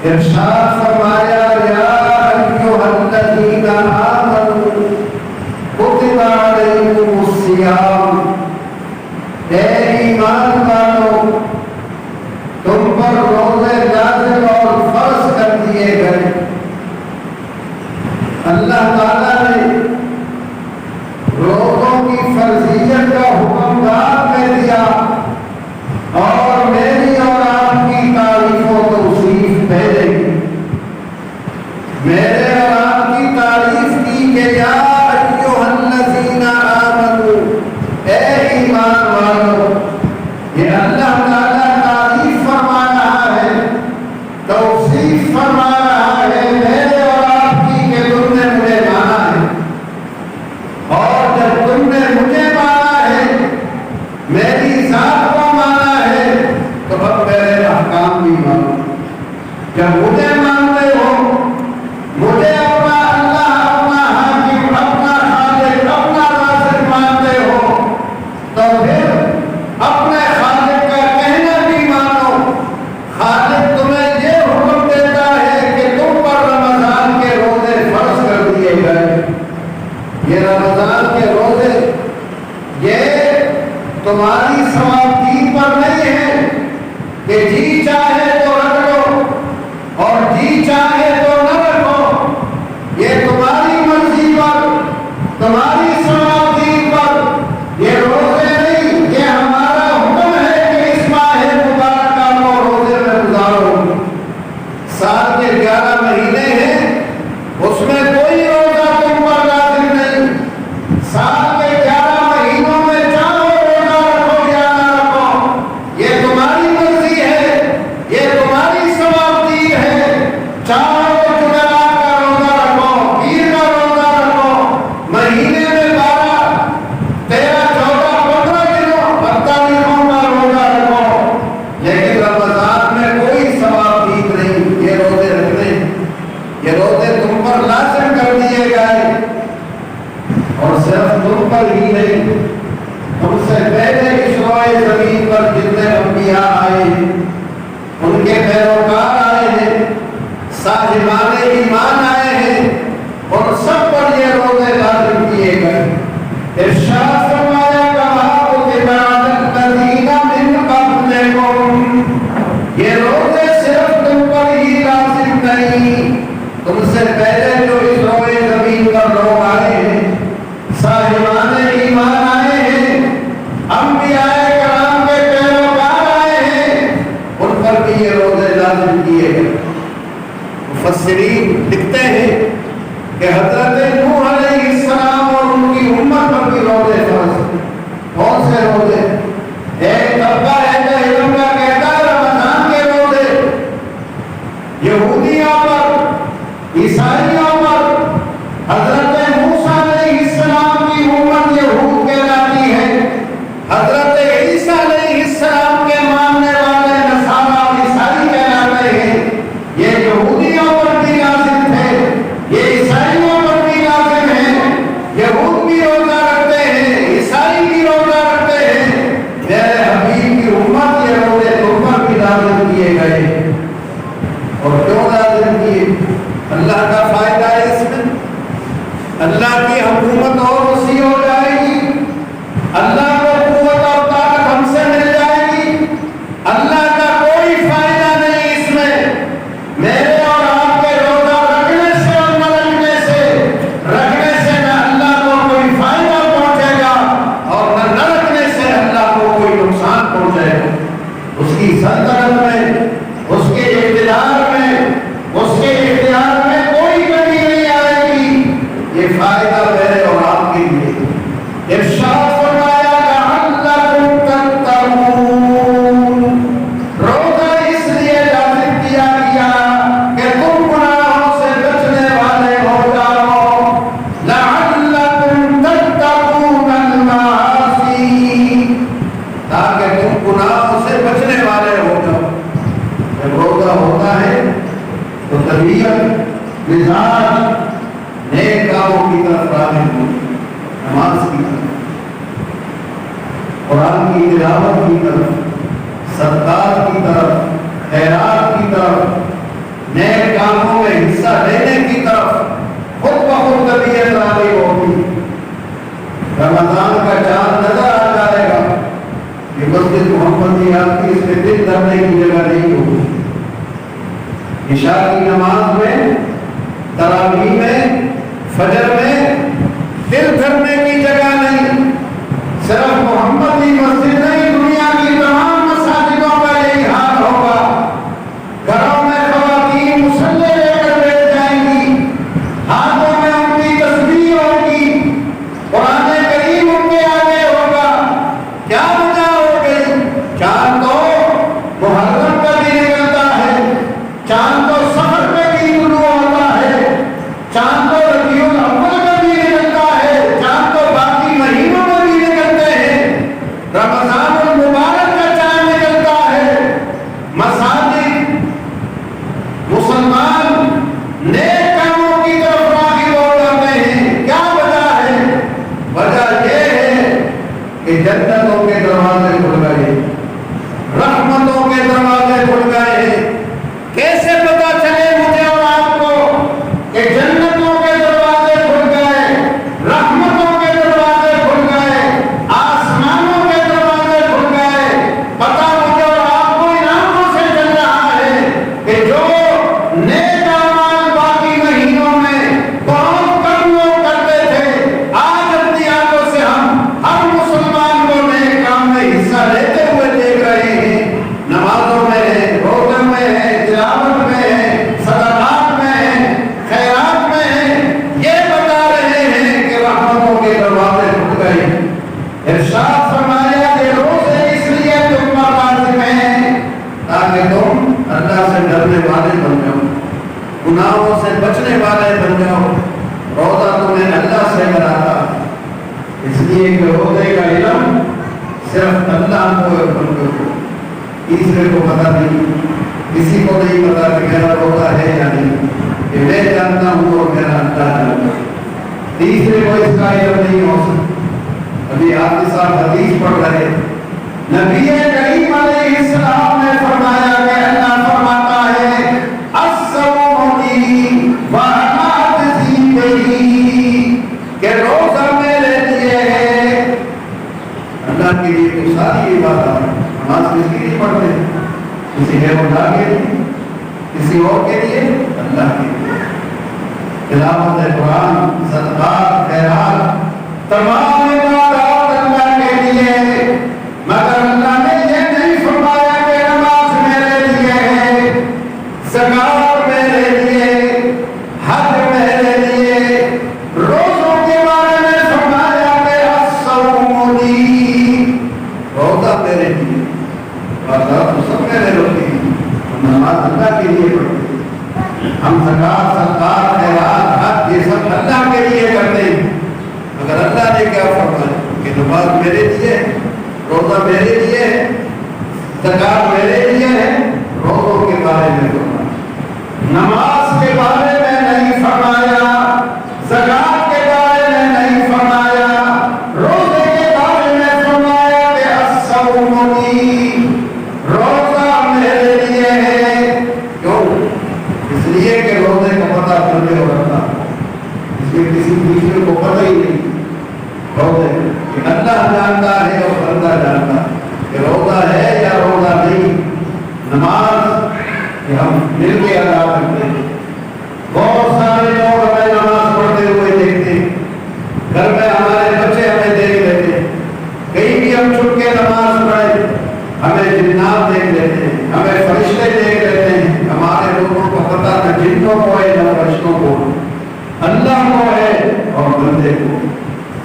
ارشاد فرمایا یا ایھا الذین آمنوا کتب علیکم الصیام، اے ایمان والو تم پر روزے لازم اور فرض کر دیے گئے۔ اللہ تعالیٰ نے روزوں کی فرضیت کا حکم بعد میں دیا اور میری اور آپ کی تعریف و توصیف پہلے کی۔ میرے اور آپ کی تعریف کی کہ یا ایھا الذین آمنوا، اے ایمان والو، یہ اللہ تعالیٰ تعریف فرما رہا ہے، توصیف فرما رہا ہے میرے اور آپ کی کہ تم نے مجھے مانا ہے، اور جب تم نے مجھے مانا ہے، میری ذات کو مانا ہے، تو اب میرے احکام بھی مانو۔ جب مجھے مانتے ہو، مجھے اپنا اللہ، اپنا حاکم، اپنا خالق، اپنا رازق مانتے ہو، تو پھر اپنے خالق کا کہنا بھی مانو۔ خالق تمہیں یہ حکم دیتا ہے کہ تم پر رمضان کے روزے فرض کر دیے گئے۔ یہ رمضان کے روزے یہ تمہاری ثوابدید پر نہیں ہے کہ جی چاہے تو رکھ لو اور جی چاہے تو نہ رکھو، یہ تمہاری مرضی پر، تمہاری ثوابدید پر یہ روزے نہیں، یہ ہمارا حکم ہے کہ اس ماہ مبارکہ کو روزے میں گزارو۔ سال کے 11 مہینے ہیں، اس میں کوئی روزہ تم پر لازم نہیں۔ سال کے 11 مہینوں میں چاہو روزہ رکھو یا نہ رکھو، یہ تمہاری مرضی ہے، یہ تمہاری ثوابدید ہے۔ چاہو تو جمعرات کا روزہ رکھو، پیر کا روزہ رکھو، مہینے میں 12، 13، 14، 15 دنوں 48 کا روزہ رکھو، لیکن رمضان میں کوئی ثوابدید نہیں۔ یہ روزے رکھنے، یہ روزے تم پر لازم کر دیے گئے، اور صرف تم پر ہی نہیں، تم سے پہلے اس روئے زمین پر جتنے انبیاء آئے ہیں، ان کے پیروکار آئے ہیں، صاحبان ایمان آئے ہیں، ان سب پر یہ روزے لازم کیے گئے۔ ارشاد فرمایا کما کتب علی الذین من قبلکم، یہ روزے صرف تم پر ہی لازم نہیں، تم سے پہلے جو اس روئے زمین پر لوگ آئے ہیں، صاحبان ایمان آئے ہیں، انبیاء کرام کے پیروکار آئے ہیں، ان پر بھی یہ روزے لازم کیے گئے۔ مفسرین لکھتے ہیں کہ حضرت نوح علیہ السلام اور ان کی امت پر بھی روزے فرض ہیں۔ کون سے روزے؟ ایک طبقہ اہل علم کا کہتا ہے رمضان کے روزے یہودیوں پر، عیسائیوں پر۔ حضرت موسیٰ علیہ السلام کی امت یہود کہلاتی ہے، حضرت عیسیٰ علیہ السلام کے ماننے والے نصارہ عیسائی کہلاتے ہیں۔ یہ یہودیوں پر بھی لازم تھے، یہ عیسائیوں پر بھی لازم ہے۔ یہود بھی روزہ رکھتے ہیں، عیسائی بھی روزہ رکھتے ہیں، میرے حبیب کی امت یہ روزے تم پر بھی لازم کیے گئے۔ اور کیوں لازم کیے؟ اللہ کا فائدہ ہے اس میں، اللہ کی حکومت اور وسیع ہو جائے گی، اللہ کو قوت اور طاقت ہم سے مل جائے گی۔ اللہ کا کوئی فائدہ نہیں اس میں، میرے اور آپ کے روزہ رکھنے سے اور نہ رکھنے سے نہ اللہ کو کوئی فائدہ پہنچے گا اور نہ رکھنے سے اللہ کو کوئی نقصان پہنچے گا۔ اس کی سلطنت میں، اس کے اقتدار میں، اس کے اختیار میں کوئی کمی نہیں آئے گی۔ یہ فائدہ میرے اور آپ کے لیے۔ ارشاد فرمایا لعلکم تتقون، روزہ اس لیے لازم کیا گیا کہ تم گناہوں سے بچنے والے ہو جاؤ۔ لعلکم تتقون المعاصی، تاکہ تم گناہوں سے بچنے والے ہو جاؤ۔ جب روزہ ہوتا ہے تو طبیعت، مزاج نیک کاموں کی طرف راغب ہو، نماز کی طرف، قرآن کی تلاوت کی طرف، صدقات کی طرف، خیرات کی طرف، نیک محمدی آپ کی اس میں دل دھرنے کی جگہ نہیں ہوگی. عشاء کی نماز میں، تراویح میں، فجر میں دل دھرنے کی جگہ نہیں. صرف محمدی مسجد نہیں، دنیا کی تمام مساجدوں کا یہی حال ہوگا. گھروں میں خواتین مصلے لے کر بیٹھ جائیں گی، ہاتھوں میں ان کی تسبیح ہوگی، قرآن کریم ان کے آگے ہوگا. کیا وجہ ہو گئی؟ چاند تو محرم کا بھی نکلتا ہے، چاند تو سفر میں بھی طلوع ہوتا ہے، چاند تو ربیع الاول میں بھی نکلتا ہے، چاند تو باقی مہینوں میں بھی نکلتے ہیں. رمضان المبارک کا چاند نکلتا ہے. مساجد مسلمان نیک کاموں کی طرف راغب ہو جاتے ہیں. کیا وجہ ہے؟ وجہ یہ ہے کہ جنتوں کے دروازے کھل گئے، رحمتوں کے دروازے کھل گئے. کیسے پتا چلے مجھے اور آپ کو کہ جنتوں کے دروازے کھل گئے، رحمتوں کے دروازے کھل گئے، آسمانوں کے دروازے کھل گئے؟ پتا مجھے اور آپ کو انعاموں سے چل رہا ہے کہ جو نیک اعمال باقی مہینوں میں بہت کم لوگ کرتے تھے، آج اپنی آنکھوں سے ہم ہر مسلمان کو نیک کام میں حصہ لیتے ہوئے دیکھ رہے ہیں. نمازوں میں ہے، روزوں میں ہے، تلاوت میں ہے، صدقات میں ہے، خیرات میں ہے. یہ بتا رہے ہیں کہ رحمتوں کے دروازے کھل گئے. ارشاد فرمایا کہ روزے اس لیے تم پر لازم ہیں تاکہ تم اللہ سے ڈرنے والے بن جاؤ، گناہوں سے بچنے والے بن جاؤ. روزہ تمہیں اللہ سے ڈراتا، اس لیے کہ روزے کا علم صرف اللہ کو، تیسرے کو پتہ نہیں، کسی کو نہیں پتا کہ میرا روزہ ہے یا نہیں. کہ میں جانتا ہوں اور میرا اللہ جانتا ہے. تیسرے کو اس کا علم نہیں ہو سکتا. ابھی آپ کے ساتھ حدیث پڑھ رہے، نبی کریم علیہ السلام نے فرمایا کہ اللہ فرماتا ہے الصوم لی وانا اجزی بہ، کہ روزہ میرے لیے ہے. اللہ کے لیے تو ساری عبادت، نماز کس کے لیے پڑھتے ہیں؟ کسی ہے اللہ کے لیے، کسی اور کے لیے؟ اللہ کے لیے. تلاوت قرآن، صدقات، خیرات، تمام عبادات اللہ کے لیے. مگر اللہ نے یہ نہیں فرمایا کہ نماز میرے لیے ہے، زکات میرے لیے، حج میرے لیے. روزوں کے بارے میں فرمایا کہ الصوم لی، روزہ میرے لیے. تو سب میرے ہوتے ہیں. ہم نماز اللہ کے لیے پڑھتے ہیں، ہم زکات، صدقات، خیرات، حج یہ سب اللہ کے لیے کرتے ہیں. مگر اللہ نے کیا فرمایا کہ نماز میرے لیے ہے، روزہ میرے لیے ہے، زکات میرے لیے ہے. روزوں کے بارے میں فرمایا، نماز کے بارے میں نہیں فرمایا، زکات کے بارے میں نہیں فرمایا، روزے کے بارے میں فرمایا کہ الصوم لی، روزہ میرے لیے ہے. کیوں؟ اس لیے کہ روزے کا پتہ چلے اور اللہ، اس لیے کسی دوسرے کو پتہ ہی نہیں. روزے کہ اللہ جانتا ہے اور بندہ جانتا ہے کہ روزہ ہے یا روزہ نہیں. نماز کہ ہم مل کے ادا کرتے ہیں. بہت سارے لوگ ہمیں نماز پڑھتے ہوئے دیکھتے ہیں، گھر میں ہمارے بچے ہمیں دیکھ لیتے ہیں. کہیں بھی ہم چھپ کے نماز پڑھیں ہمیں جنات دیکھ لیتے ہیں، ہمیں فرشتے دیکھ لیتے ہیں. ہمارے لوگوں کو پتہ نہ جنوں کو ہے نہ فرشتوں کو، اللہ کو ہے اور بندے کو.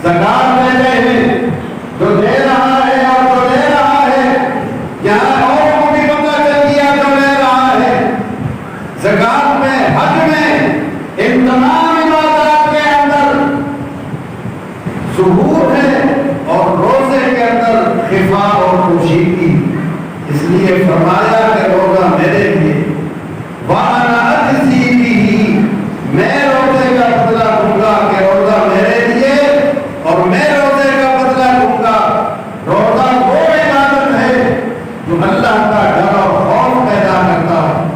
زکات دیتے ہیں، جو دے رہا ہے اور جو لے رہا ہے، یہاں اور کو بھی پتہ چل گیا جو لے رہا ہے. زکات میں، حج میں، ان تمام عبادات کے اندر ظہور ہے اور روزے کے اندر خفا اور پوشیدگی. اس لیے فرمایا کہ روزہ میرے لیے، وانا اجزی بہ، میں روزے کا بدلہ دوں گا کہ روزہ میرے لیے اور میں روزے کا بدلہ دوں گا. روزہ وہ عبادت ہے جو اللہ کا ڈر اور خوف پیدا کرتا ہے.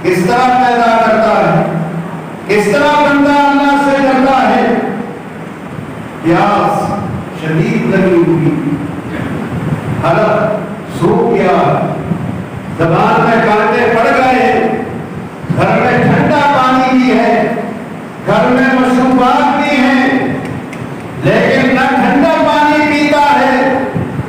کس طرح پیدا کرتا ہے؟ کس طرح بندہ اللہ سے ڈرتا ہے؟ پیاس شدید لگی ہوئی، حلق، سوکھ گیا, زبان میں کانٹے پڑ گئے, گھر میں ٹھنڈا پانی بھی ہے, گھر میں مشروبات بھی ہیں, لیکن نہ ٹھنڈا پانی پیتا ہے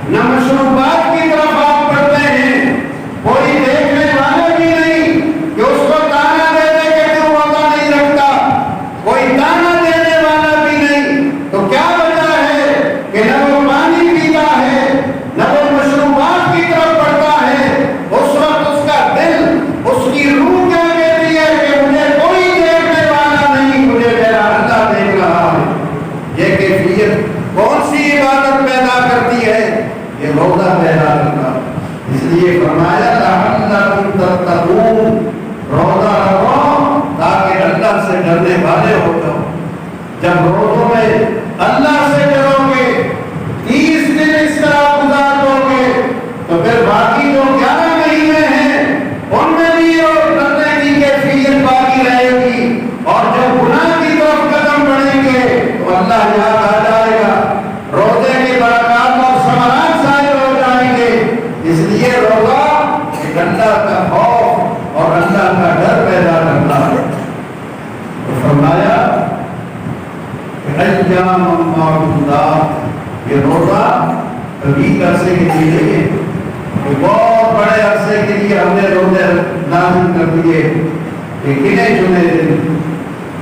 نہ مشروبات کی طرف آپ پڑھتے ہیں. کوئی دیکھنے والا بھی نہیں کہ اس کو تانا دے دے کہ تو روزہ نہیں رکھتا, کوئی تانا دینے والا بھی نہیں. تو کیا وجہ ہے کہ نہ وہ پانی پیتا ہے نہ وہ مشروبات کی طرف پڑھتا ہے. اس وقت اس کا دل, اس کی روح کیا کہتی ہے کہ مجھے کوئی دیکھنے والا نہیں, مجھے میرا اللہ دیکھ رہا ہے. یہ کیفیت کون سی عبادت پیدا کرتی ہے؟ یہ روزہ پیدا کرتا. اس لیے فرمایا لعلکم تتقون, روزہ رکھو تاکہ اللہ سے ڈرنے والے ہو جاؤ. جب روزوں میں اللہ سے ڈرو گے, 30 دن اس طرح گزار دو گے, تو پھر باقی جو 11 مہینے ہیں ان میں بھی ڈرنے کی کیفیت باقی رہے گی. اور جب گناہ کی طرف قدم بڑھیں گے تو اللہ یاد آ جائے گا, روزے کی برکات اور ثمرات ظاہر ہو جائیں گے. اس لیے روزہ ایک اللہ کا خوف اور اللہ کا ڈر پیدا کرتا ہے. تو فرمایا کہ ایام معدودات, یہ روزہ کبھی عرصے کے لیے نہیں ہے, یہ بہت بڑے عرصے کے لیے ہم نے روزے لازم کر دیے. یہ گنے چنے دن,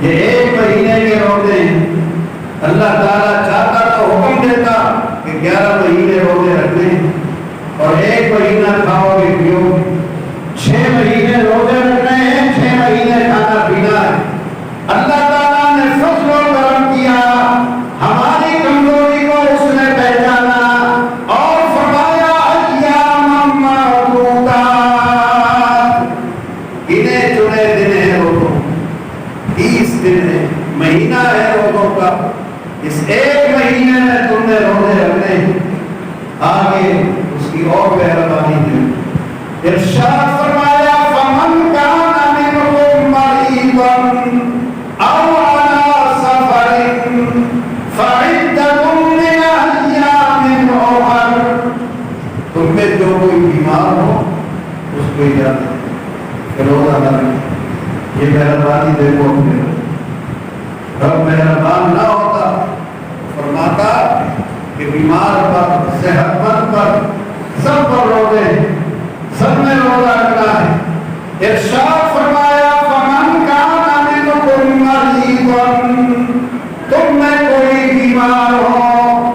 یہ 1 مہینے کے روزے ہیں. اللہ تعالیٰ چاہتا تو حکم دیتا کہ 11 مہینے روزے رکھنے, اور 1 مہینہ کھاؤ گے پیو گے. 6 مہینے روزے رکھنے ہیں, 6 مہینے کھانا پینا ہے. اللہ تعالیٰ نے فضل و کرم کیا, ہماری کمزوری کو اس نے پہچانا اور فرمایا ایام معدودات, گنے چنے دن ہیں روزوں, 30 دن ہے, مہینہ ہے روزوں کا. اس 1 مہینے میں تم نے روزے رکھنے ہیں, آگے اس کی اور مہربانی ہے. ارشاد فرمایا فمن کان منکم مریضا او علی سفر فعدۃ من ایام اخر, تم میں جو کوئی بیمار ہو اس کو یاد کہ روزہ نہ رکھے. یہ مہربانی دیکھو اپنے رب مہربان نہ ہوتا, فرماتا کہ بیمار پر, صحت مند پر, سب پر روزے, سب میں روزہ رکھنا ہے. ارشاد فرمایا فمن کان منکم مریضا, تم میں کوئی بیمار ہو.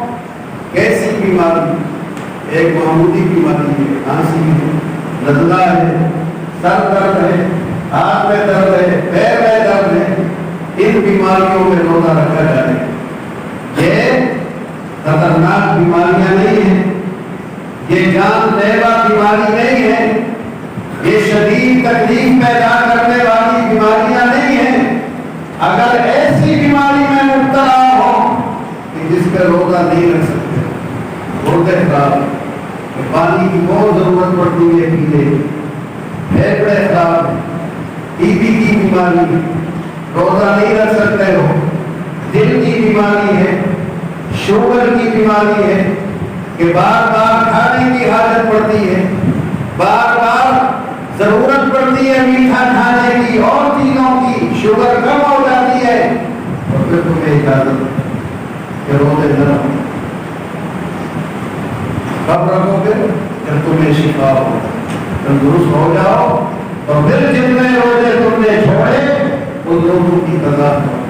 کیسی بیماری؟ ایک معمولی بیماری ہے, کھانسی ہے, نزلہ ہے, سر درد ہے, ہاتھ میں درد ہے, پیر میں درد ہے. ان بیماریوں میں روزہ رکھا جائے. یہ خطرناک بیماریاں نہیں ہیں, یہ جان لیوا بیماری نہیں ہے, یہ شدید تکلیف پیدا کرنے والی بیماریاں نہیں ہیں. اگر ایسی بیماری میں مبتلا ہو کہ جس پہ روزہ نہیں رکھ سکتے, روزے خراب, پانی کی بہت ضرورت پڑتی ہے پینے, پھیپھڑے خراب, ٹی بی کی بیماری, روزہ نہیں رکھ سکتے ہو, دل کی بیماری ہے, شوگر کی بیماری ہے کہ بار بار کھانے کی حاجت پڑتی ہے, بار بار ضرورت پڑتی ہے میٹھا کھانے کی اور چیزوں کی, شوگر کم ہو جاتی ہے, اور پھر تمہیں اجازت کہ روزے نہ رکھو. کب رکھو گے؟ جب تمہیں شفا ہو, تندرست ہو جاؤ, اور پھر جتنے روزے تم نے چھوڑے ان لوگوں کی قضا کرو.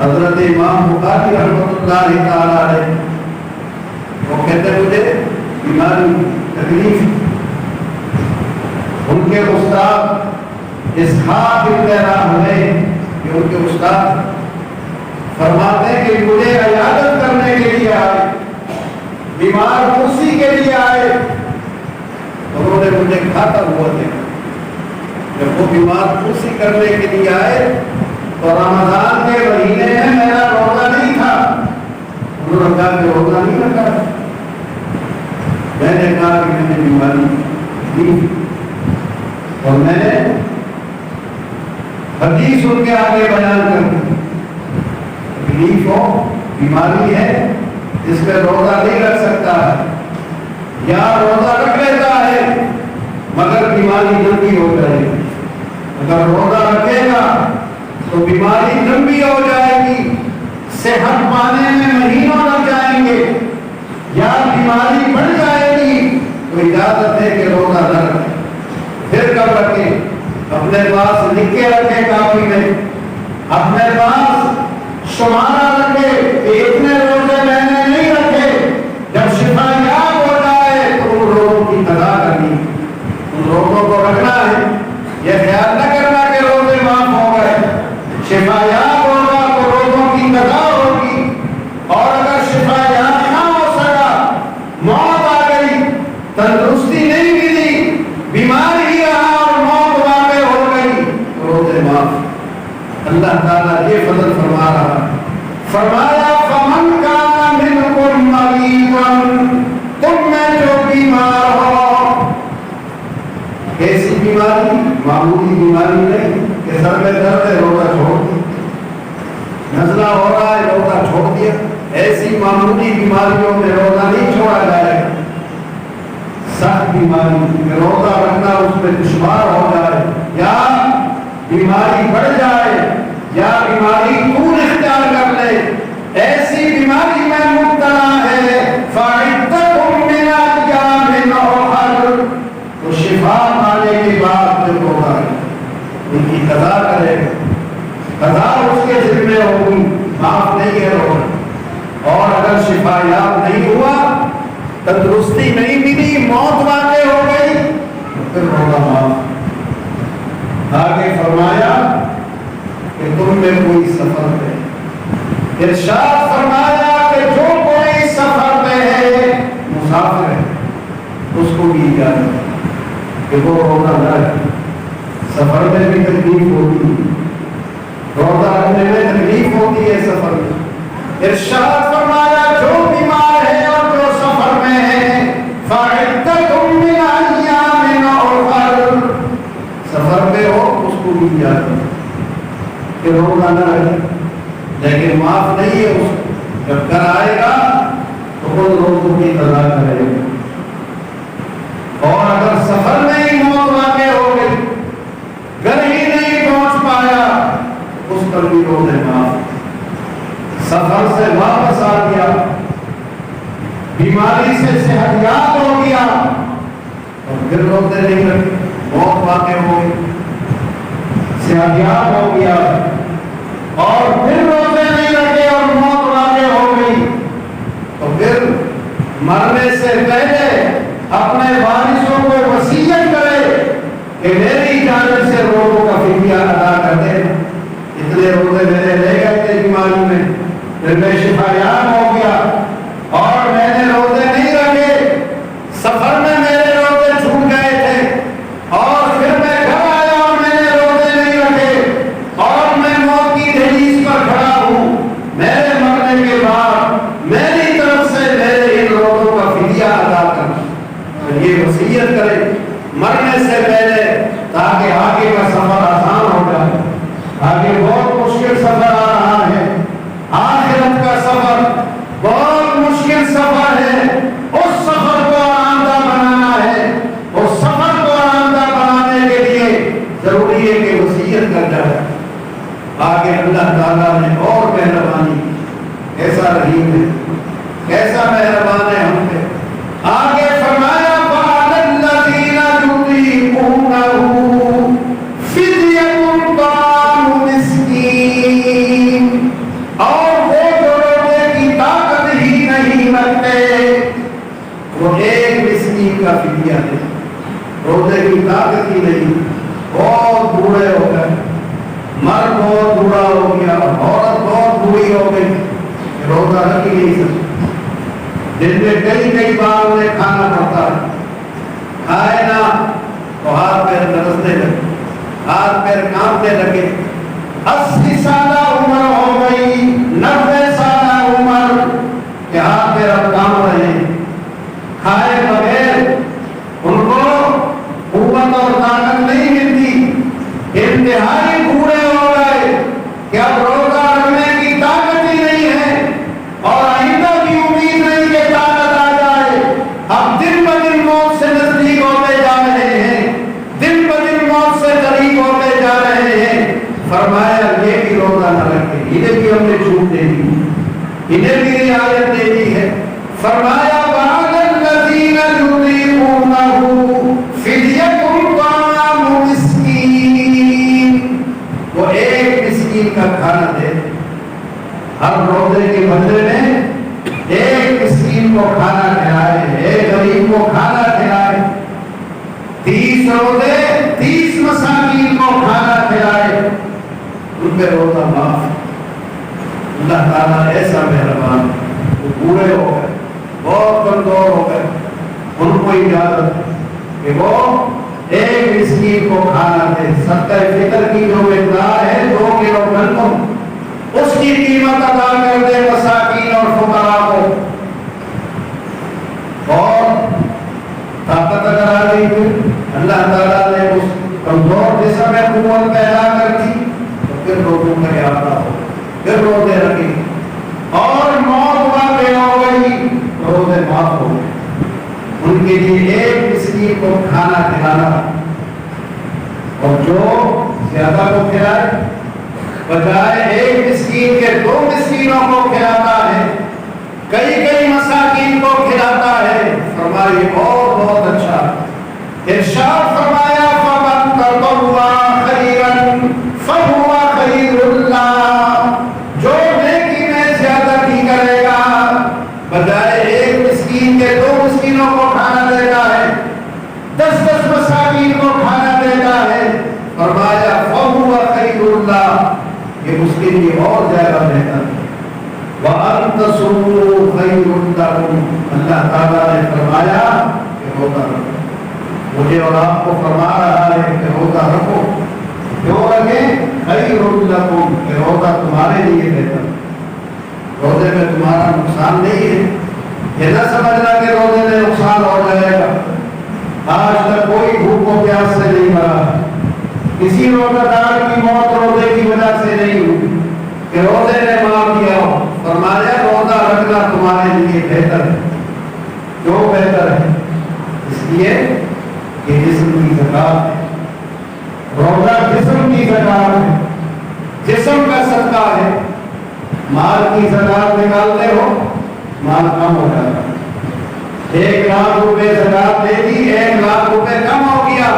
حضرت امام بخاری رحمۃ اللہ تعالیٰ علیہ وہ کہتے مجھے بیماری تکلیف, ان کے استاد اسحاق بن راہویہ کہ ان کے استاد فرماتے ہیں کہ مجھے عیادت کرنے کے لیے آئے, بیمار کرسی کے لیے آئے, انہوں نے مجھے کھاتا ہوا دیکھا. جب وہ بیمار کرسی کرنے کے لیے آئے تو رمضان کے مہینے میں میرا روزہ نہیں تھا. انہوں نے کہا کہ روزہ نہیں رکھا. میں نے کہا کہ میں نے بیماری دی, اور میں نے حدیث ان کے آگے بیان کر دی. تکلیف ہو, بیماری ہے, جس پہ روزہ نہیں رکھ سکتا ہے, یا روزہ رکھ لیتا جائے مگر بیماری لمبی ہو جائے گی۔ اگر روزہ رکھے گا تو بیماری لمبی ہو جائے گی، صحت پانے میں مہینوں لگ جائیں گے، یا بیماری بڑھ جائے گی تو اجازت ہے کہ روزہ نہ رکھے۔ پھر کب رکھے؟ اپنے پاس لکھ کے رکھے کاپی میں، اپنے پاس شمارہ رکھے کہ اتنے روزے میں نے نہیں رکھے، جب شفا یاب ہو جائے تو ان روزوں کی قضا کرنی، ان روزوں کو رکھنا ہے۔ یہ خیال نہ کرنا کہ روزے معاف ہو گئے، شفا یاب ہوگا تو روزوں کی قضا ہوگی، اور اگر شفا یاب نہ ہو سکا، موت آ گئی، تندرستی نہیں ملی، بیمار ہی رہا اور موت واقع ہو گئی تو روزے معاف۔ اللہ تعالیٰ یہ فضل فرما رہا ہے، فرمایا فمن کان منکم مریضا، تم میں جو بیمار ہو، ایسی بیماری معمولی بیماری نہیں کہ سر میں درد ہے روزہ چھوڑ دیا، نزلہ ہو رہا ہے روزہ چھوڑ دیا، ایسی معمولی بیماریوں میں روزہ نہیں چھوڑا جائے گا۔ سخت بیماری روزہ رکھنا اس میں دشوار ہو جائے، یا بیماری بڑھ جائے، یا بیماری طول اختیار کر لے، ایسی بیماری میں مبتلا ہے، فَعِدَّةٌ مِّنْ أَيَّامٍ أُخَرَ، تو شفا پانے کے بعد پھر روزہ ان کی قضا کرے، قضا اس کے ذمہ ہوگی، معاف نہیں ہے روزہ۔ اور اگر شفا یاب نہیں ہوا، تندرستی نہیں ملی، موت واقع ہو گئی تو پھر روزہ معاف۔ آگے فرمایا کہ تم میں کوئی سفر ہے، ارشاد فرمایا کہ جو کوئی سفر میں ہے، مسافر ہے، اس کو بھی اجازت ہے کہ وہ روزہ نہ رکھے۔ سفر میں بھی تکلیف ہوتی ہے، روزہ رکھنے میں تکلیف ہوتی ہے سفر میں۔ ارشاد فرمایا جو بیمار ہے اور جو سفر میں ہے، فَعِدَّةٌ مِّنْ أَيَّامٍ أُخَرَ، سفر میں ہو اس کو بھی اجازت ہے کہ روزہ نہ رکھے، لیکن معاف نہیں ہے اس کو، جب گھر آئے گا تو خود روزوں کی قضا کرے گا۔ اور اگر سفر میں ہی موت واقع ہو گئی، گھر ہی نہیں پہنچ پایا، اس پر بھی روزے معاف۔ سفر سے واپس آ گیا، بیماری سے صحت یاب ہو گیا، اور پھر روزے نہیں رکھے، موت واقع ہو گئی، صحت یاب ہو گیا، اور پھر روزے نہیں رکھے اور موت واقع ہو گئی، تو پھر مرنے سے پہلے اپنے وارثوں کو وصیت کرے کہ میری جانب سے روزوں کا فدیہ ادا کر دے، اتنے روزے میرے لے گئے تھے بیماری میں، پھر میں شفا یاب ہو گیا اور میں نے روزے نہیں رکھے، سفر میں میرے روزے چھوٹ گئے تھے، اور پھر میں گھر آیا اور میں نے روزے نہیں رکھے، اور میں موت کی دہلیز پر کھڑا ہوں، میرے مرنے کے بعد میری طرف سے میرے ان روزوں کا فدیہ ادا کرنا، یہ وصیت کرے مرنے سے پہلے، تاکہ آگے کا سفر آسان ہو جائے۔ آگے بہت مشکل سفر آ رہا ہے، آخرت کا سفر بہت مشکل سفر ہے، اس سفر کو آرام دہ بنانا ہے، اس سفر کو آرام دہ بنانے کے لیے ضروری ہے کہ وصیت کر جائے۔ آگے اللہ تعالیٰ نے اور مہربانی، ایسا رحیم ہے، کیسا مہربان ہے ہم پہ۔ آگے فرمایا فَعَلَى الَّذِينَ يُطِيقُونَهُ فِدْيَةٌ طَعَامُ مِسْكِينٍ، اور وہ جو روزے کی طاقت ہی نہیں رکھتے، وہ ایک مسکین کا فدیہ ہے۔ روزے کی طاقت ہی نہیں، بہت بوڑھے ہو گئے، مرد بہت بوڑھا ہو گیا، عورت بہت بوڑھی ہو گئی، روزہ رکھ ہی نہیں سکتی، دن میں کئی بار انہیں کھانا پڑتا ہے، کھائے نہ تو ہاتھ پیر لرزنے لگے، ہاتھ پیر کانپنے لگے، 80 سالہ عمر ہو گئی، 90 سالہ عمر، کہ ہاتھ پیر اب کام رہے ہیں، کھائے بغیر ان کو قوت اور طاقت نہیں ملتی، انتہائی بوڑھے ہو گئے کہ اب روزہ رکھنے کی طاقت ہی نہیں ہے، اور آئندہ بھی امید نہیں کہ طاقت آ جائے، اب دن ب دن موت سے نزدیک ہوتے فرمایا وَعَلَى الَّذِينَ يُطِيقُونَهُ فِدْيَةٌ طَعَامُ مِسْكِين، وہ ایک مسکین کا کھانا دے، ہر روزے کے بدلے میں ایک مسکین کو کھانا کھلائے، ایک غریب کو کھانا کھلائے، 30 روزے 30 مساکین کو کھانا کھلائے، ان پہ روزہ معاف۔ اللہ تعالیٰ ایسا مہربان، وہ پورے ہو گئے، بہت کمزور ہو گئے، ان کو اجازت ہے کہ وہ ایک مسکین کو کھانا دے۔ صدقہ فطر کی جو مقدار ہے 2 کلو گندم، اس کی قیمت ادا کر دے مساکین اور فقراء کو۔ اور طاقت اگر آ گئی تو اللہ تعالیٰ نے اس کمزور جسم میں قوت پیدا کر دی تو پھر روزوں کا احاطہ ہو، پھر روزے رکھی، اور موت واقع ہو گئی، روزے معاف ہو گئے۔ ان کے لیے ایک مسکین کو کھانا کھلانا، اور جو زیادہ کو کھلائے بجائے ایک مسکین کے 2 مسکینوں کو کھلاتا ہے، کئی مساکین کو کھلاتا ہے، فرمائے اور بہت اچھا۔ ارشاد فرمایا فَمَن تَطَوَّعَ خَيْرًا فَهُوَ خَيْرٌ لَّهُ، جو نیکی میں زیادتی کرے گا بجائے ایک مسکین کے 2 مسکینوں کو کھانا دیتا ہے، 10 مساکین کو کھانا دیتا ہے، فرمایا فَهُوَ خَيْرٌ لَّهُ، یہ اس کے لیے اور زیادہ بہتر ہے۔ وَأَن تَصُومُوا خَيْرٌ لَّكُمْ، اللہ تعالیٰ نے فرمایا کہ روزہ رکھو، مجھے اور آپ کو فرما رہا ہے کہ روزہ رکھو، کیوں رکھیں؟ خَيْرٌ لَّكُمْ، کہ روزہ تمہارے لیے بہتر ہے، روزے میں تمہارا نقصان نہیں ہے۔ یہ نہ سمجھنا کہ روزے میں نقصان ہو جائے گا، آج تک کوئی بھوک و پیاس سے نہیں مرا، کسی روزہ دار کی موت روزے کی وجہ سے نہیں ہوئی کہ روزے نے مار دیا ہو۔ فرمایا روزہ رکھنا تمہارے لیے بہتر ہے۔ کیوں بہتر ہے؟ اس لیے کہ جسم کی زکات ہے، روزہ جسم کی زکات ہے، جسم کا صدقہ ہے۔ مال کی زکات نکالتے ہو، مال کم ہو جاتا ہے، 1 لاکھ روپے زکات دے دی، 1 لاکھ روپے کم ہو گیا۔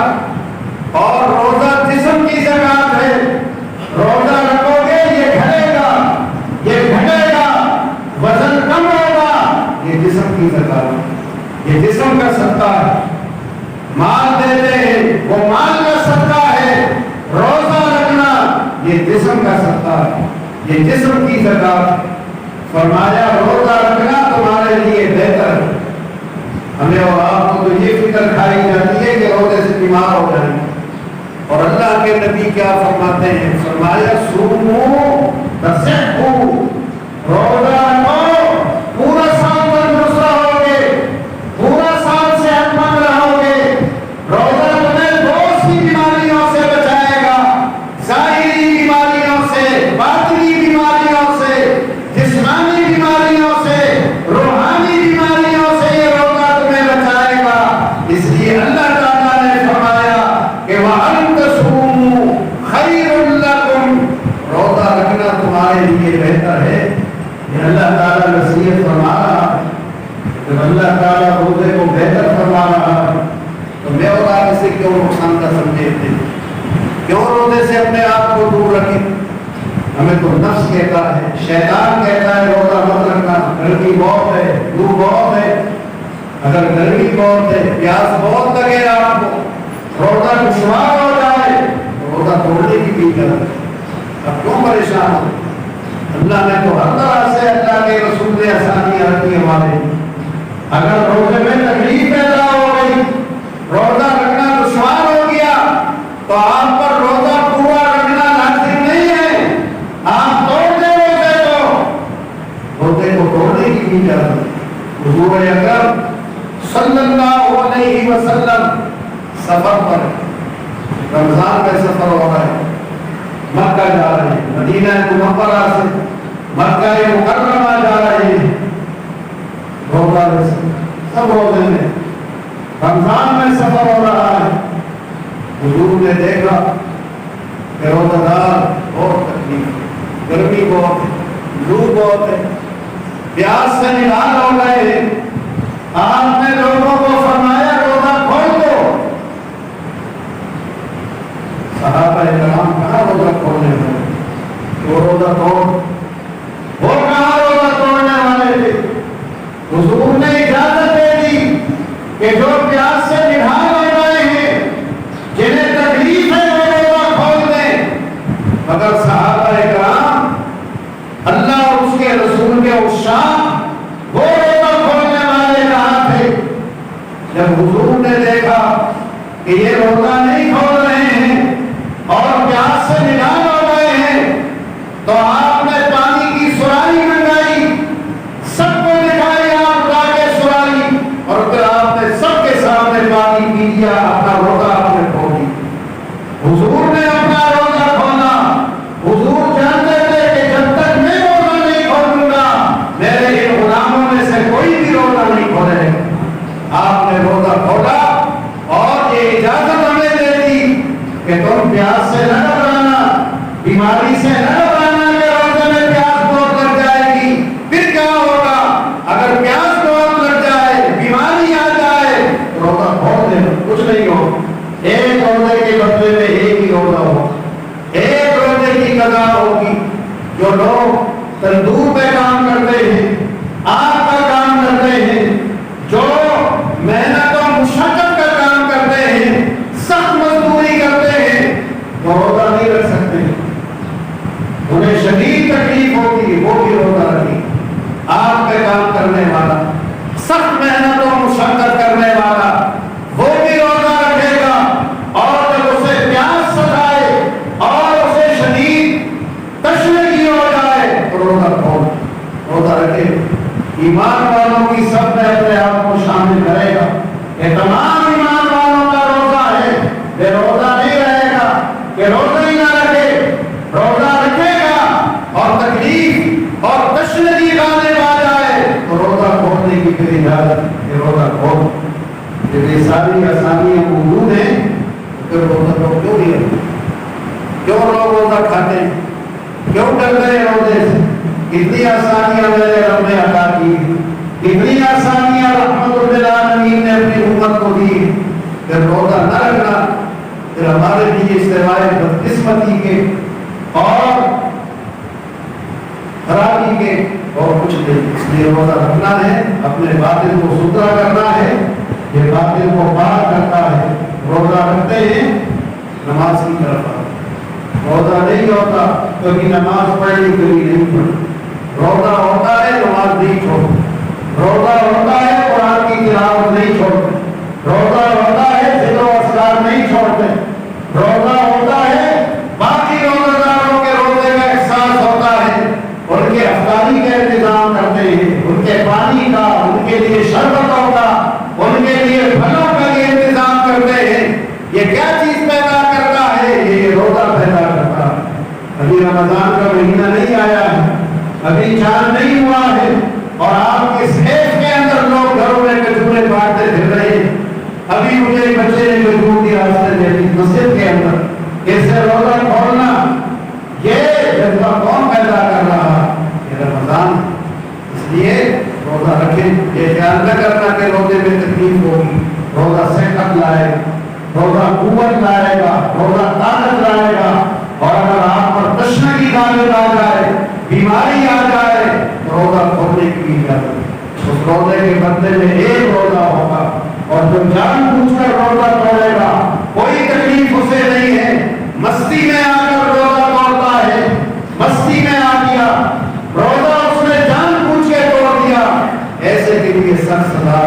اور روزہ جسم کی زکات ہے، روزہ رکھو گے یہ گھٹے گا، یہ گھٹے گا، وزن کم ہوگا، یہ جسم کی زکات ہے، یہ جسم کا صدقہ ہے۔ مال دیتے ہیں وہ مال کا صدقہ ہے، روزہ رکھنا یہ جسم کا صدقہ ہے، یہ جسم کی زکات ہے۔ فرمایا روزہ رکھنا تمہارے لیے بہتر ہے۔ ہمیں اور آپ کو تو یہ فکر کھائی جاتی ہے کہ روزے سے بیمار ہو جائیں گے، اور اللہ کے نبی کیا فرماتے ہیں؟ فرمایا صوموا تصحوا، روزہ رکھو پورا سال تندرست رہو گے، پورا سال صحت مند رہو گے۔ روزہ تمہیں بہت سی بیماریوں سے بچائے گا، ظاہری بیماریوں سے، باطنی بیماریوں سے، جسمانی بیماریوں سے، روحانی بیماریوں سے یہ روزہ تمہیں بچائے گا۔ اس لیے اللہ تعالیٰ نے فرمایا کہ وَأَن تَصُومُوا خَيْرٌ لَّكُمْ، روزہ رکھنا تمہارے لیے بہتر ہے۔ یہ اللہ تعالیٰ نصیحت فرما رہا ہے، جب اللہ تعالیٰ روزے کو بہتر فرما رہا ہے تو میں اور آپ اسے کیوں نقصان کا سمجھتے ہیں؟ کیوں روزے سے اپنے آپ کو دور رکھیں؟ ہمیں تو نفس کہتا ہے، شیطان کہتا ہے روزہ مت رکھنا، گرمی بہت ہے، دھوپ بہت ہے۔ اگر گرمی بہت ہے، پیاس بہت لگے آپ کو، روزہ دشوار ہو جائے، روزہ توڑنے کی بھی اجازت ہے، اب کیوں پریشان ہو؟ اللہ نے تو ہر طرح سے اللہ کے رسول نے آسانیاں رکھی ہمارے۔ اگر روزے میں تکلیف پیدا ہو گئی، روزہ رکھنا دشوار ہو گیا، تو آپ پر روزہ پورا رکھنا لازم نہیں ہے، آپ توڑ دیں روزے کو توڑنے کی بھی اجازت ہے۔ حضور اکرم صلی اللہ علیہ وسلم سفر پر، رمضان کا سفر ہو رہا ہے، مکہ جا رہے ہیں، مدینہ منورہ سے مکہ مکرمہ جا رہے ہیں، روزہ سب روزے میں، رمضان میں سفر ہو رہا ہے۔ حضور نے دیکھا کہ روزہ دار بہت تکلیف، گرمی بہت ہے، لو بہت ہے، پیاس سے نڈال ہو گئے ہیں، آپ نے لوگوں کو فرمایا روزہ کھول دو. صحابہ کرام کہاں روزہ کھولنے والے؟ وہ روزہ توڑ، وہ کہاں روزہ توڑنے والے تھے؟ حضور نے اجازت دے دی کہ جو پیاس سے نڈھال ہو گئے ہیں، جنہیں تکلیف ہے، وہ روزہ کھول دیں. مگر صحابہ کرام اللہ اور اس کے رسول کے عشاق وہ روزہ کھولنے والے کہاں تھے؟ جب حضور نے دیکھا کہ یہ روزہ نہیں کھول رہے ہیں اور پیاس سے نڈھال ہو گئے ہیں، تو آپ نے پانی کی سراہی منگائی، سب کو دکھائی آپ لا کے سراہی، اور پھر آپ نے سب کے سامنے پانی پی لیا، اپنا روزہ آپ نے کھول دیا. حضور نے اپنا روزہ کھولا. حضور جانتے تھے کہ جب تک میں روزہ نہیں کھولوں گا میرے ان غلاموں میں سے کوئی بھی روزہ نہیں کھولے. آپ نے روزہ کھولا اور یہ اجازت ہمیں دے دی کہ تم پیاس سے نہ گھبرانا، بیماری سے نہ گھبرانا کہ روزے میں پیاس بہت لگ جائے گی. پھر کیا ہوگا؟ اگر پیاس بہت لگ جائے، بیماری آ جائے، روزہ کھول دے، کچھ نہیں ہو. ایک روزے کے بدلے میں ایک ہی روزہ ہو، ایک روزے کی قضا ہوگی. جو لوگ تندور پہ کام کرتے ہیں، آگ پر کام کرتے ہیں، جو محنت اور مشقت کا کام کرتے ہیں، سخت مزدوری کرتے ہیں، وہ روزہ نہیں رکھ سکتے. انہیں شدید تکلیف ہوتی ہے، وہ بھی روزہ رکھے. آگ پہ کام کرنے والا، سخت محنت اور مشقت کرنے والا، وہ بھی روزہ رکھے گا. اور جب اسے پیاس ستائے اور اسے شدید تشنگی ہو جائے تو روزہ رکھے. ایمان والوں کی سب میں اپنے آپ کو شامل کرے گا. یہ تمام ایمان والوں کا روزہ ہے. بے روزہ نہیں رہے گا کہ روزہ ہی نہ رکھے. روزہ رکھے گا اور تکلیف اور تشنگی غالب آ جائے تو روزہ کھولنے کی پھر اجازت کہ روزہ کھول. یہ ساری آسانیاں موجود ہیں، پھر روزہ لوگ کیوں نہیں رکھتے؟ کیوں لوگ روزہ کھاتے ہیں؟ کیوں ڈرتے ہیں روزے سے؟ کتنی آسانیاں میرے رب نے عطا کی، کتنی آسانیاں رحمت للعالمین نے اپنی امت کو دی. پھر روزہ نہ رکھنا پھر ہمارے لیے استوائے بدقسمتی کے اور خرابی کے اور کچھ نہیں. اس لیے روزہ رکھنا ہے، اپنے باطن کو ستھرا کرنا ہے. یہ باطن کو پاک کرتا ہے. روزہ رکھتے ہیں نماز کی طرف آتے. روزہ نہیں ہوتا کبھی نماز پڑھنے کے لیے نہیں پڑھتے. روزہ ہوتا ہے نماز نہیں چھوڑتے. روزہ ہوتا ہے قرآن کی تلاوت نہیں چھوڑتے. روزہ ہوتا ہے ذکر و اذکار نہیں چھوڑتے. روزہ ہوتا ہے باقی روزہ داروں کے روزے کا احساس ہوتا ہے، ان کے افطاری کا انتظام کرتے ہیں، ان کے پانی کا، ان کے لیے شربتوں کا، ان کے لیے پھلوں کا یہ انتظام کرتے ہیں. یہ کیا چیز پیدا کرتا ہے؟ یہ روزہ پیدا کرتا ہے. ابھی رمضان کا مہینہ نہیں آیا ہے، ابھی چاند نہیں ہوا ہے، اور آپ کے صحت کے اندر لوگ گھروں میں کھجوریں بانٹتے پھر رہے ہیں. ابھی مجھے بچے نے کھجور دی راستے میں مسجد کے اندر. اس سے روزہ کھولنا یہ جذبہ کون پیدا کر رہا؟ یہ رمضان. اس لیے روزہ رکھیں. یہ خیال نہ کرنا کہ روزے میں تکلیف ہوگی. روزہ صحت لائے گا، روزہ قوت لائے گا، روزہ طاقت لائے گا. اور اگر آپ پر تشنگی غالب آ جائے، بیماری آ جائے تو روزہ کھولنے کی اجازت. اس روزے کے بدلے میں ایک روزہ ہوگا، اور جو جان بوجھ کر روزہ توڑے گا کوئی تکلیف اسے نہیں ہے. مستی میں آ کر روزہ توڑتا ہے، مستی میں آ گیا روزہ اس نے جان بوجھ کے توڑ دیا، ایسے کے لیے سخت سزا.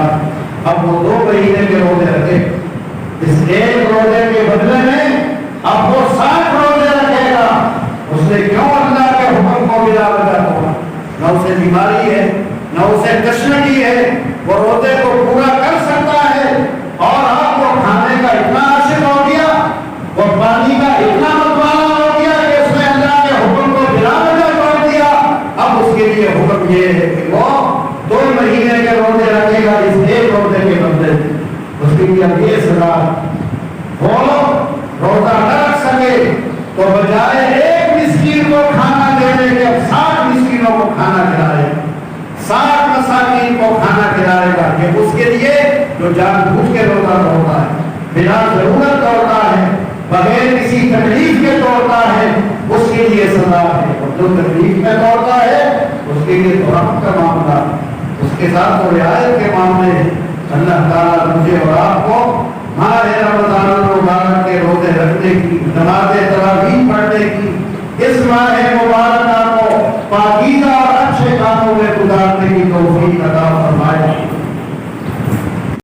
اب وہ 2 مہینے کے روزے رکھے، اس ایک روزے کے بدلے میں اب وہ 60 روزے رکھے گا. اس نے کیوں اللہ کے حکم کو بلا وجہ توڑا؟ نہ اسے بیماری ہے، نہ اسے تشنگی ہے. وہ روزے کو پورا کر سکتا ہے، اور آپ کو کھانے کا اتنا عاشق ہو گیا، وہ پانی کا اتنا متوالا ہو گیا کہ اس نے اللہ کے حکم کو بلا وجہ توڑ دیا. اب اس کے لیے حکم یہ ہے کہ وہ 2 مہینے کے روزے رکھے گا اس ایک روزے کے بدلے. اس کے لیے اب یہ سزا، وہ روزہ نہ رکھ سکے تو بجائے 1 مسکین کو کھانا دینے کے اب 60 مسکینوں کو کھانا کھلائے، 60 مساکین کو کھانا کھلائے گا. کہ اس کے لیے جو جان بوجھ کے روزہ توڑتا ہے، بنا ضرورت توڑتا ہے، بغیر کسی تکلیف کے توڑتا ہے، اس کے لیے سزا ہے، اور جو تکلیف میں توڑتا ہے اس کے لیے تو رحمت کا معاملہ، اس کے ساتھ تو رعایت کے معاملے۔ اللہ تعالیٰ مجھے اور آپ کو ماہ رمضان المبارک کے روزے رکھنے کی، نمازیں